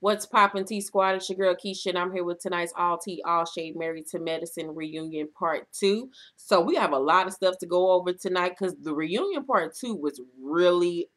What's poppin' T Squad? It's your girl Keisha, and I'm here with tonight's All Tea, All Shade Married to Medicine reunion part 2. So we have a lot of stuff to go over tonight because the reunion part 2 was really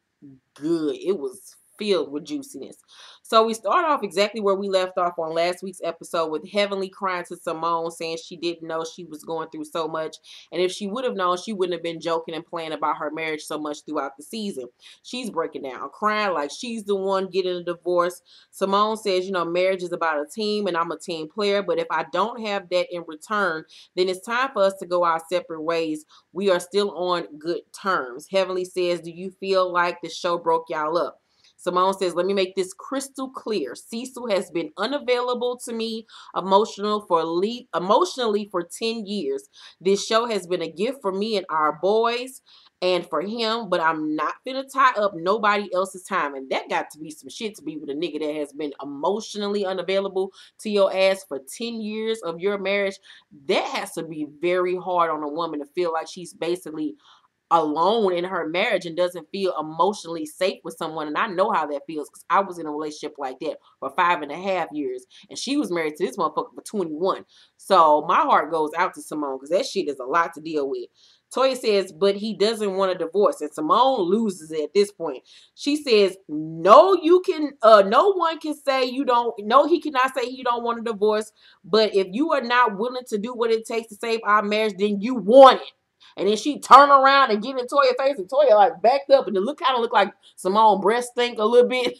good. It was filled with juiciness. So we start off exactly where we left off on last week's episode with Heavenly crying to Simone, saying she didn't know she was going through so much. And if she would have known, she wouldn't have been joking and playing about her marriage so much throughout the season. She's breaking down, crying like she's the one getting a divorce. Simone says, marriage is about a team and I'm a team player. But if I don't have that in return, then it's time for us to go our separate ways. We are still on good terms. Heavenly says, do you feel like the show broke y'all up? Simone says, let me make this crystal clear. Cecil has been unavailable to me emotionally for 10 years. This show has been a gift for me and our boys and for him, but I'm not gonna tie up nobody else's time. And that got to be some shit to be with a nigga that has been emotionally unavailable to your ass for 10 years of your marriage. That has to be very hard on a woman to feel like she's basically alone in her marriage and doesn't feel emotionally safe with someone. And I know how that feels because I was in a relationship like that for 5.5 years and she was married to this motherfucker for 21. So my heart goes out to Simone because that shit is a lot to deal with. Toya says, but he doesn't want a divorce, and Simone loses it at this point. She says, no, no one can say you don't, no, he cannot say he don't want a divorce, but if you are not willing to do what it takes to save our marriage, then you want it. And then she turn around and get in Toya's face, and Toya like backed up, and it kind of looked like Simone breast stink a little bit.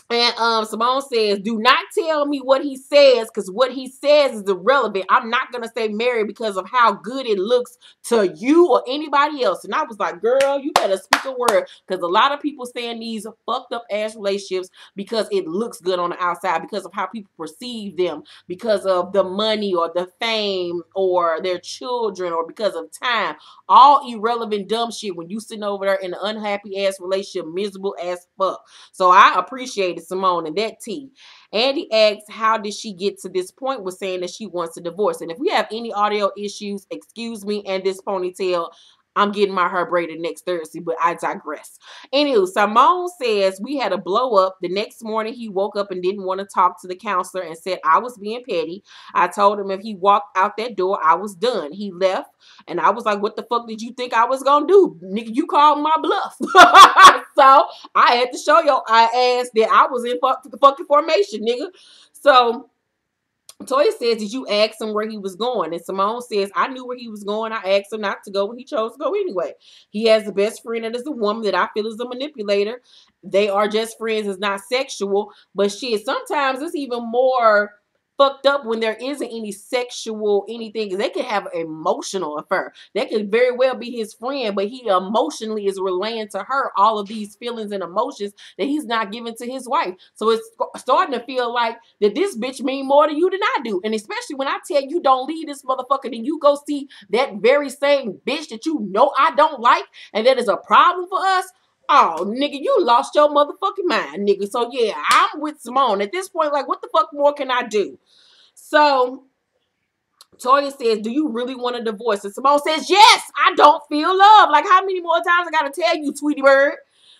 And Simone says, do not tell me what he says, because what he says is irrelevant. I'm not going to stay married because of how good it looks to you or anybody else. And I was like, girl, you better speak a word, because a lot of people stay in these fucked up ass relationships because it looks good on the outside, because of how people perceive them, because of the money or the fame or their children, or because of time. All irrelevant dumb shit when you sitting over there in an unhappy ass relationship, miserable as fuck. So I appreciated Simone and that tea. Andy asks, how did she get to this point with saying that she wants a divorce? And if we have any audio issues, excuse me, and this ponytail, I'm getting my hair braided next Thursday, but I digress. Anywho, Simone says we had a blow up. The next morning, he woke up and didn't want to talk to the counselor and said I was being petty. I told him if he walked out that door, I was done. He left, and I was like, what the fuck did you think I was going to do? Nigga, you called my bluff. So I had to show your ass that I was in fucking formation, nigga. So Toya says, did you ask him where he was going? And Simone says, I knew where he was going. I asked him not to go, and he chose to go anyway. He has a best friend that is a woman that I feel is a manipulator. They are just friends. It's not sexual. But shit, sometimes it's even more fucked up when there isn't any sexual anything, because they could have an emotional affair. That could very well be his friend, but he emotionally is relaying to her all of these feelings and emotions that he's not giving to his wife. So it's starting to feel like that this bitch mean more to you than I do. And especially when I tell you don't leave this motherfucker, then you go see that very same bitch that you know I don't like, and that is a problem for us. Oh, nigga, you lost your motherfucking mind, nigga. So, yeah, I'm with Simone. At this point, like, what the fuck more can I do? So, Toya says, do you really want a divorce? And Simone says, yes, I don't feel love. Like, how many more times I got to tell you, Tweety Bird?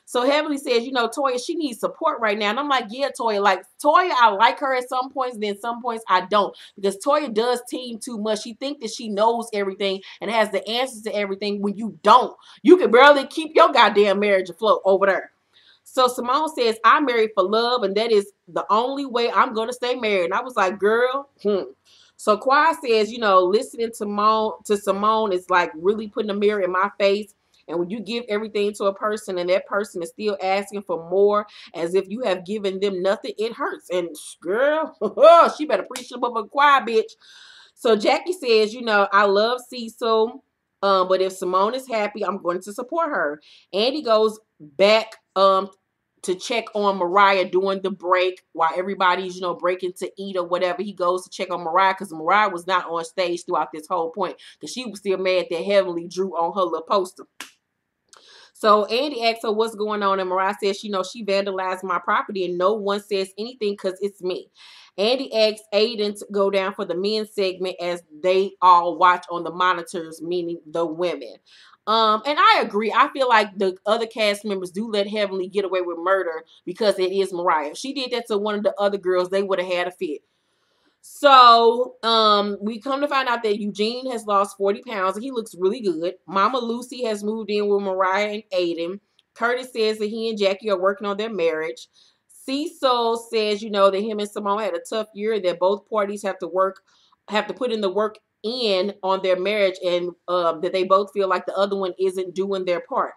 So Heavenly says, Toya, she needs support right now. And I'm like, yeah, Toya. Like, Toya, I like her at some points, then some points I don't. Because Toya does team too much. She thinks that she knows everything and has the answers to everything when you don't. You can barely keep your goddamn marriage afloat over there. So Simone says, I'm married for love, and that is the only way I'm going to stay married. And I was like, girl, So Quad says, listening to Simone is like really putting a mirror in my face. And when you give everything to a person and that person is still asking for more as if you have given them nothing, it hurts. And girl, she better preach them up a choir, bitch. So Jackie says, I love Cecil, but if Simone is happy, I'm going to support her. Andy goes back to check on Mariah during the break while everybody's, breaking to eat or whatever. He goes to check on Mariah because Mariah was not on stage throughout this whole point because she was still mad that Heavenly drew on her little poster. So Andy asks her what's going on, and Mariah says, she vandalized my property, and no one says anything because it's me. Andy asks Aiden to go down for the men's segment as they all watch on the monitors, meaning the women. And I agree. I feel like the other cast members do let Heavenly get away with murder because it is Mariah. If she did that to one of the other girls, they would have had a fit. So, we come to find out that Eugene has lost 40 pounds and he looks really good. Mama Lucy has moved in with Mariah and Aiden. Curtis says that he and Jackie are working on their marriage. Cecil says, that him and Simone had a tough year, that both parties have to put in the work in on their marriage, and that they both feel like the other one isn't doing their part.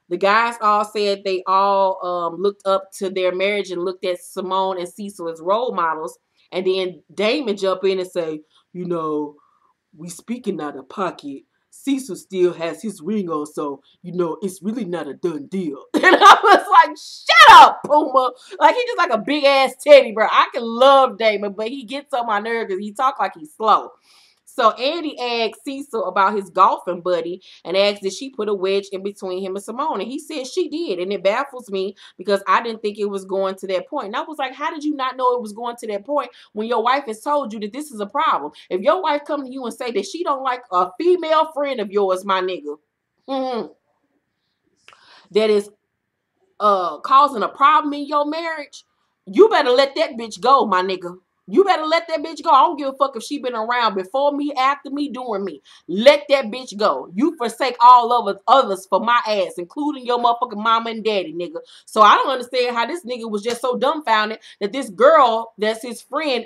The guys all said they all looked up to their marriage and looked at Simone and Cecil as role models. And then Damon jump in and say, we speaking out of pocket. Cecil still has his ring on, so, it's really not a done deal. And I was like, shut up, Puma. Like, he's just like a big ass teddy bear. I can love Damon, but he gets on my nerves because he talk like he's slow. So Andy asked Cecil about his golfing buddy and asked did she put a wedge in between him and Simone. And he said she did. And it baffles me because I didn't think it was going to that point. And I was like, how did you not know it was going to that point when your wife has told you that this is a problem? If your wife come to you and say that she don't like a female friend of yours, my nigga, that is causing a problem in your marriage, you better let that bitch go, my nigga. You better let that bitch go. I don't give a fuck if she been around before me, after me, during me. Let that bitch go. You forsake all of us others for my ass, including your motherfucking mama and daddy, nigga. So I don't understand how this nigga was just so dumbfounded that this girl that's his friend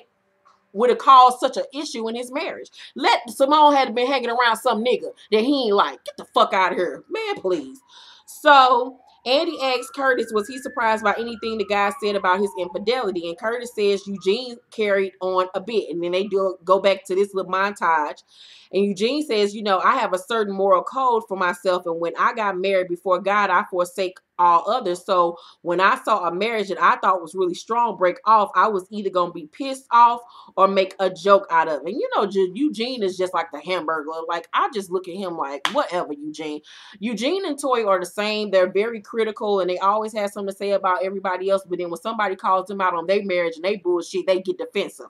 would have caused such an issue in his marriage. Let Simone had been hanging around some nigga that he ain't like. Get the fuck out of here. Man, please. So Andy asks Curtis, was he surprised by anything the guy said about his infidelity? And Curtis says Eugene carried on a bit. And then they do go back to this little montage. And Eugene says, I have a certain moral code for myself. And when I got married before God, I forsake all others. So when I saw a marriage that I thought was really strong break off, I was either going to be pissed off or make a joke out of it. And Eugene is just like the hamburger. Like, I just look at him like, whatever, Eugene. Eugene and Toy are the same. They're very critical and they always have something to say about everybody else. But then when somebody calls them out on their marriage and they bullshit, they get defensive.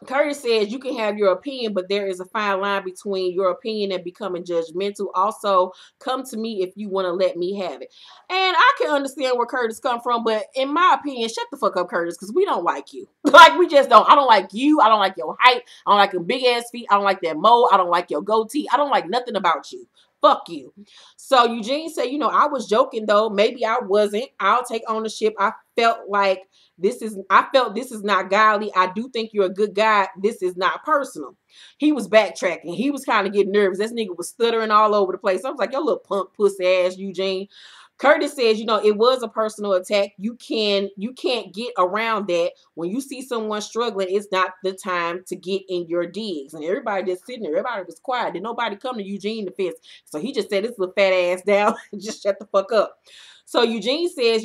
Curtis says you can have your opinion, but there is a fine line between your opinion and becoming judgmental. Also, come to me if you want to let me have it. And I can understand where Curtis come from, but in my opinion, shut the fuck up, Curtis, because we don't like you. Like, we just don't. I don't like you. I don't like your height. I don't like your big ass feet. I don't like that mole. I don't like your goatee. I don't like nothing about you. Fuck you. So Eugene said, I was joking though. Maybe I wasn't. I'll take ownership. I felt this is not godly. I do think you're a good guy. This is not personal. He was backtracking. He was kind of getting nervous. This nigga was stuttering all over the place. I was like, yo, little punk pussy ass Eugene. Curtis says, it was a personal attack. You can't get around that. When you see someone struggling, it's not the time to get in your digs. And everybody just sitting there, everybody was quiet. Did nobody come to Eugene defense? So he just said, this little fat ass down and just shut the fuck up. So Eugene says,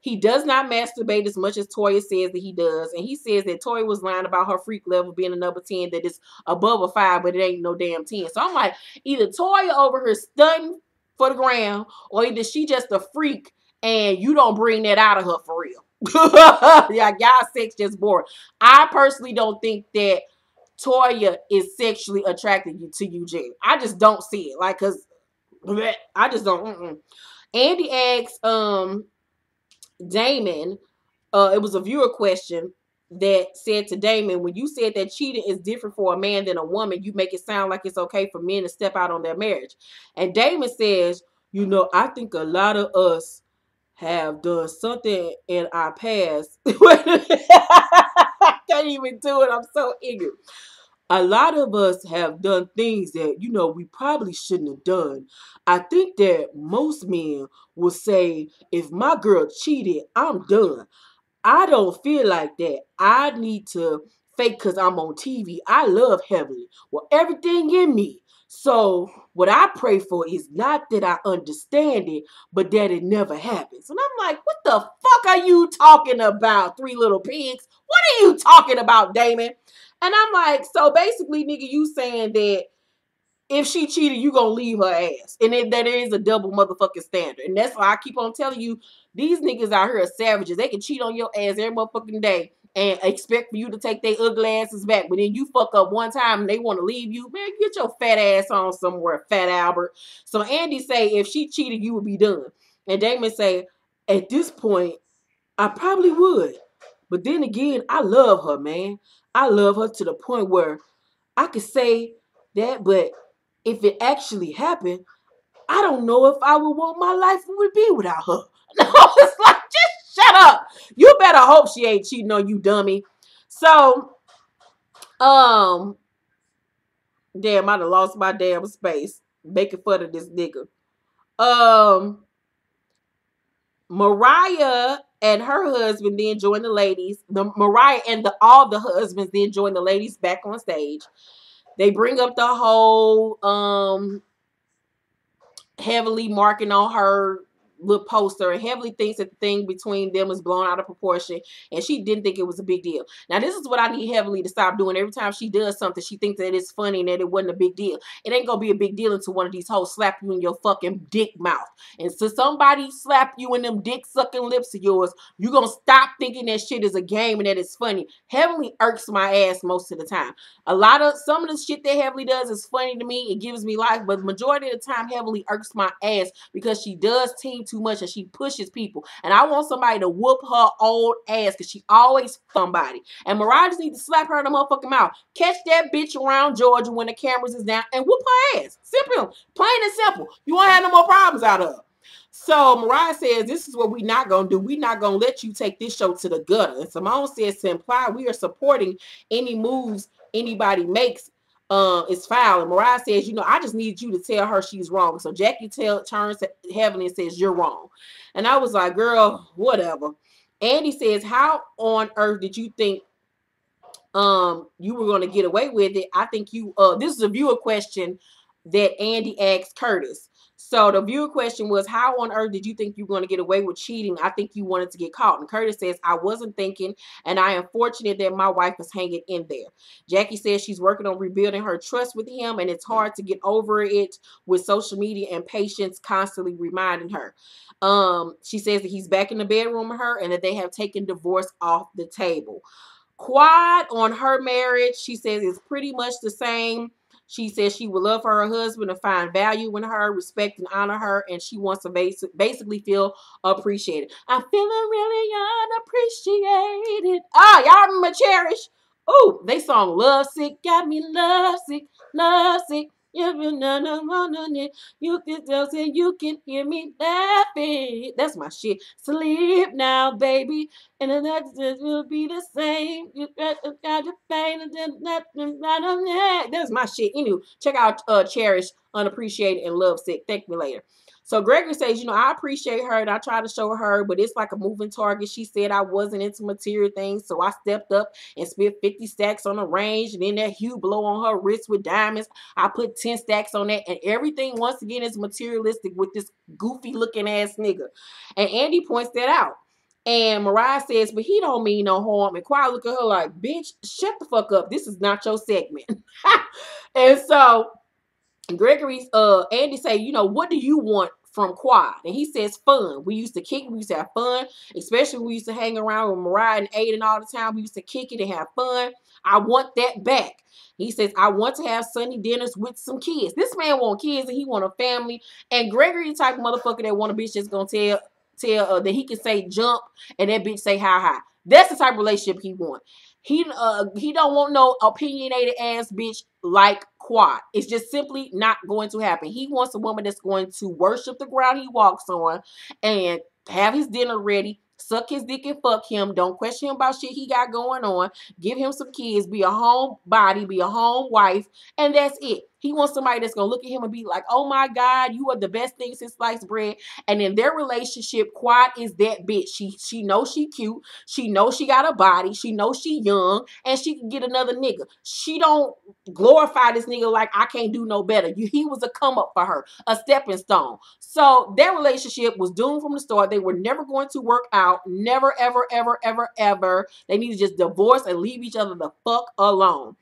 he does not masturbate as much as Toya says that he does. And he says that Toya was lying about her freak level being a number 10, that is above a 5, but it ain't no damn 10. So I'm like, either Toya over here stunting for the gram, or either she just a freak and you don't bring that out of her for real. Yeah, y'all sex just boring. I personally don't think that Toya is sexually attracted to Eugene. I just don't see it. Like, cause I just don't. Andy asks Damon, it was a viewer question that said to Damon, when you said that cheating is different for a man than a woman, you make it sound like it's okay for men to step out on their marriage. And Damon says, I think a lot of us have done something in our past. I can't even do it. I'm so ignorant. A lot of us have done things that, we probably shouldn't have done. I think that most men will say, if my girl cheated, I'm done. I don't feel like that. I need to fake because I'm on TV. I love Heavenly with everything in me. So what I pray for is not that I understand it, but that it never happens. And I'm like, what the fuck are you talking about, Three Little Pigs? What are you talking about, Damon? And I'm like, so basically, nigga, you saying that if she cheated, you gonna leave her ass. And that is a double motherfucking standard. And that's why I keep on telling you, these niggas out here are savages. They can cheat on your ass every motherfucking day and expect for you to take their ugly asses back. But then you fuck up one time and they want to leave you. Man, get your fat ass on somewhere, Fat Albert. So Andy say if she cheated, you would be done. And Damon say, at this point, I probably would. But then again, I love her, man. I love her to the point where I could say that, but if it actually happened, I don't know if I would want my life would be without her. No, it's like, just shut up. You better hope she ain't cheating on you, dummy. So, damn, I'd have lost my damn space making fun of this nigga. Mariah and her husband then joined the ladies. Mariah and all the husbands then joined the ladies back on stage. They bring up the whole heavily marking on her little poster and heavily thinks that the thing between them is blown out of proportion, and she didn't think it was a big deal. Now, this is what I need Heavily to stop doing. Every time she does something, she thinks that it's funny and that it wasn't a big deal. It ain't gonna be a big deal until one of these hoes slap you in your fucking dick mouth. And so somebody slap you in them dick sucking lips of yours, you gonna stop thinking that shit is a game and that it's funny. Heavily irks my ass most of the time. Some of the shit that Heavily does is funny to me. It gives me life, but the majority of the time Heavily irks my ass because she does team too much and she pushes people. And I want somebody to whoop her old ass because she always somebody. And Mariah just needs to slap her in the motherfucking mouth. Catch that bitch around Georgia when the cameras is down and whoop her ass. Simple. Plain and simple. You won't have no more problems out of her. So Mariah says, this is what we not going to do. We not going to let you take this show to the gutter. And Simone says to imply we are supporting any moves anybody makes is foul. And Mariah says, I just need you to tell her she's wrong. So Jackie turns to Heavenly and says, you're wrong. And I was like, girl, whatever. Andy says, how on earth did you think you were going to get away with it? I think this is a viewer question that Andy asked Curtis. So the viewer question was, how on earth did you think you were going to get away with cheating? I think you wanted to get caught. And Curtis says, I wasn't thinking, and I am fortunate that my wife is hanging in there. Jackie says she's working on rebuilding her trust with him, and it's hard to get over it with social media and patients constantly reminding her. She says that he's back in the bedroom with her and that they have taken divorce off the table. Quad on her marriage, she says it's pretty much the same. She says she would love for her husband to find value in her, respect and honor her, and she wants to basically feel appreciated. I'm feeling really unappreciated. Y'all remember Cherish? Oh, they song Love Sick, got me love sick, love sick. You can tell, you can hear me laughing. That's my shit. Sleep now, baby, and the next will be the same. You got your pain and then nothing. That's my shit. Anyway, check out Cherish, Unappreciated, and Love Sick. Thank me later. So Gregory says, I appreciate her and I try to show her, but it's like a moving target. She said I wasn't into material things, so I stepped up and spent 50 stacks on the range, and then that Hugh blow on her wrist with diamonds. I put 10 stacks on that, and everything once again is materialistic with this goofy looking ass nigga. And Andy points that out. And Mariah says, but he don't mean no harm. And Quiet look at her like, bitch, shut the fuck up. This is not your segment. And so Gregory's Andy say, what do you want from Quad? And he says fun. We used to kick it. We used to have fun, especially when we used to hang around with Mariah and Aiden all the time. We used to kick it and have fun. I want that back. He says, I want to have Sunday dinners with some kids. This man want kids and he want a family. And Gregory the type of motherfucker that want a bitch that's gonna tell that he can say jump and that bitch say hi. That's the type of relationship he want. He don't want no opinionated ass bitch like Quad. It's just simply not going to happen. He wants a woman that's going to worship the ground he walks on and have his dinner ready, suck his dick and fuck him. Don't question him about shit he got going on. Give him some kids. Be a home body. Be a home wife. And that's it. He wants somebody that's going to look at him and be like, oh my God, you are the best thing since sliced bread. And in their relationship, Quad is that bitch. She knows she cute. She knows she got a body. She knows she young. And she can get another nigga. She don't glorify this nigga like I can't do no better. He was a come up for her. A stepping stone. So their relationship was doomed from the start. They were never going to work out. Never, ever, ever, ever, ever. They need to just divorce and leave each other the fuck alone.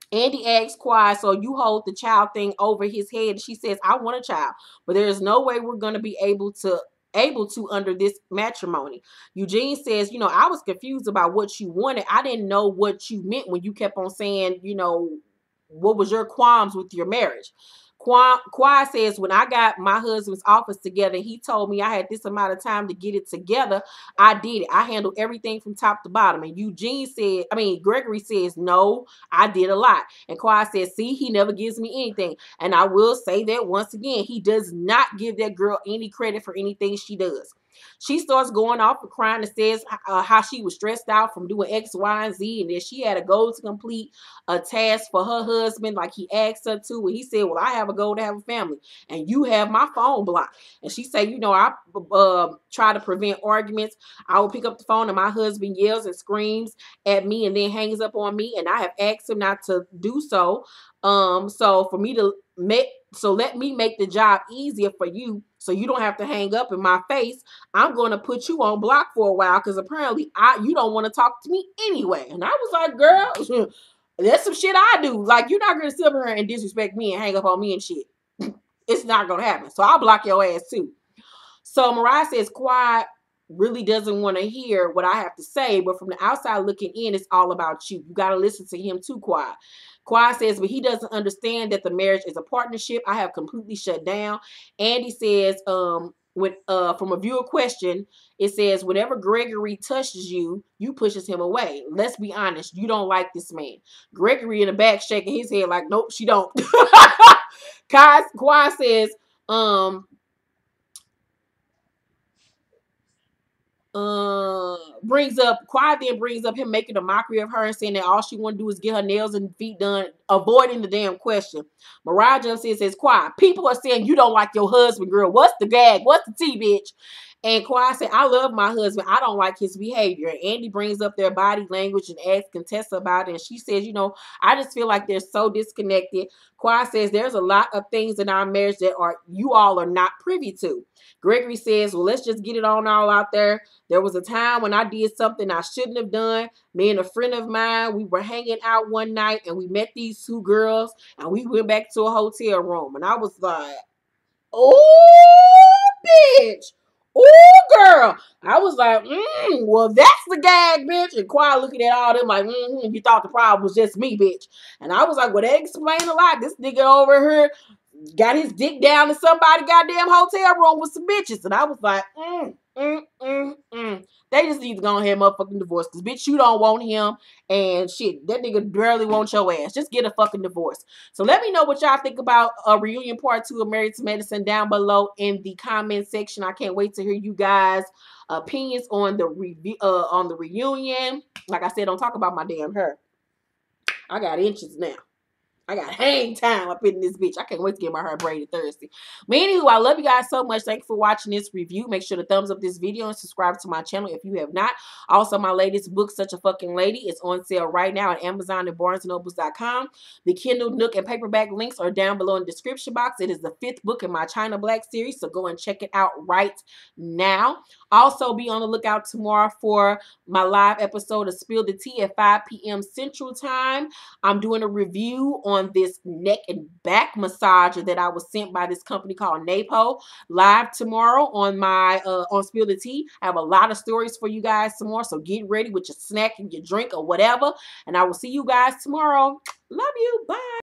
Andy asks Quad, so you hold the child thing over his head. She says, I want a child, but there is no way we're going to be able to able to under this matrimony. Eugene says, you know, I was confused about what you wanted. I didn't know what you meant when you kept on saying, you know, what was your qualms with your marriage? Quad says, when I got my husband's office together, he told me I had this amount of time to get it together. I did it. I handled everything from top to bottom. And Gregory says, no, I did a lot. And Quad says, see, he never gives me anything. And I will say that once again, he does not give that girl any credit for anything she does. She starts going off and crying and says how she was stressed out from doing X, Y, and Z, and that she had a goal to complete a task for her husband like he asked her to. And he said, well, I have a goal to have a family, and you have my phone blocked. And she said, you know, I try to prevent arguments. I will pick up the phone and my husband yells and screams at me and then hangs up on me, and I have asked him not to do so. So let me make the job easier for you so you don't have to hang up in my face. I'm going to put you on block for a while because apparently you don't want to talk to me anyway. And I was like, girl, that's some shit I do. Like, you're not going to sit up here and disrespect me and hang up on me and shit. It's not going to happen. So I'll block your ass too. So Mariah says Quad really doesn't want to hear what I have to say, but from the outside looking in, it's all about you. You got to listen to him too, Quad. Quad says, but he doesn't understand that the marriage is a partnership. I have completely shut down. Andy says, from a viewer question, it says, whenever Gregory touches you, you pushes him away. Let's be honest, you don't like this man. Gregory in the back shaking his head like, nope, she don't. Quad says, Quad then brings up him making a mockery of her and saying that all she want to do is get her nails and feet done, avoiding the damn question. Mariah jumps in and says, Quad, people are saying you don't like your husband, girl. What's the gag? What's the tea, bitch? And Quad said, I love my husband. I don't like his behavior. And Andy brings up their body language and asks Contessa about it. And she says, you know, I just feel like they're so disconnected. Quad says there's a lot of things in our marriage that you all are not privy to. Gregory says, well, let's just get it on all out there. There was a time when I did something I shouldn't have done. Me and a friend of mine, we were hanging out one night and we met these two girls and we went back to a hotel room. And I was like, oh, bitch. Oh, girl. I was like, well, that's the gag, bitch. And Quad looking at all them like, you thought the problem was just me, bitch. And I was like, well, that explains a lot. This nigga over here got his dick down in somebody goddamn hotel room with some bitches. And I was like, They just need to go ahead and motherfucking divorce. Because, bitch, you don't want him. And shit, that nigga barely wants your ass. Just get a fucking divorce. So let me know what y'all think about a reunion part 2 of Married to Medicine down below in the comment section. I can't wait to hear you guys' opinions on the reunion. Like I said, don't talk about my damn hair. I got inches now. I got hang time up in this bitch. I can't wait to get my hair braided Thursday. But anywho, I love you guys so much. Thank you for watching this review. Make sure to thumbs up this video and subscribe to my channel if you have not. Also, my latest book, Such a Fucking Lady, is on sale right now at Amazon and BarnesandNobles.com. The Kindle, Nook, and paperback links are down below in the description box. It is the 5th book in my China Black series, so go and check it out right now. Also, be on the lookout tomorrow for my live episode of Spill the Tea at 5 p.m. Central Time. I'm doing a review on this neck and back massager that I was sent by this company called Napo live tomorrow on my on Spill the Tea. I have a lot of stories for you guys tomorrow, so get ready with your snack and your drink or whatever, and I will see you guys tomorrow. Love you. Bye.